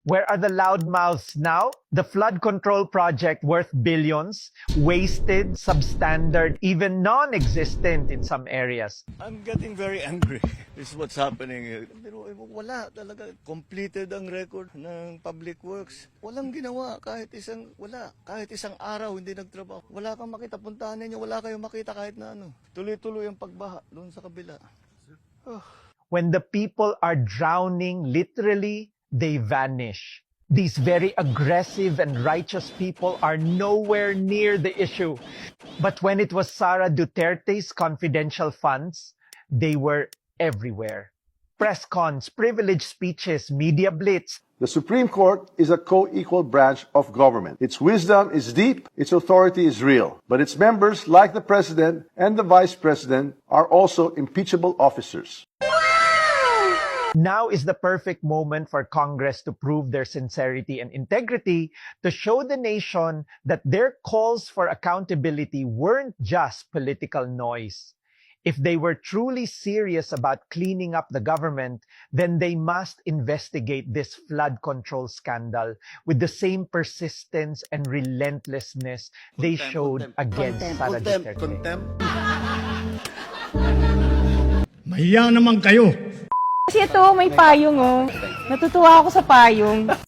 Where are the loudmouths now? The flood control project worth billions, wasted, substandard, even non-existent in some areas. I'm getting very angry. This is what's happening here. Pero wala talaga. Completed ang record ng Public Works. Walang ginawa kahit isang araw hindi nagtrabaho. Wala kang makita, puntahan ninyo, wala kayong makita kahit na ano. Tuloy-tuloy ang pagbaha doon sa kabila. When the people are drowning, literally, they vanish. These very aggressive and righteous people are nowhere near the issue. But when it was Sara Duterte's confidential funds, they were everywhere. Press cons, privileged speeches, media blitz. The Supreme Court is a co-equal branch of government. Its wisdom is deep, its authority is real. But its members, like the President and the Vice President, are also impeachable officers. Now is the perfect moment for Congress to prove their sincerity and integrity, to show the nation that their calls for accountability weren't just political noise. If they were truly serious about cleaning up the government, then they must investigate this flood control scandal with the same persistence and relentlessness they showed against Sara Duterte. Mahiya naman kayo. Kasi ito, may payong oh. Natutuwa ako sa payong.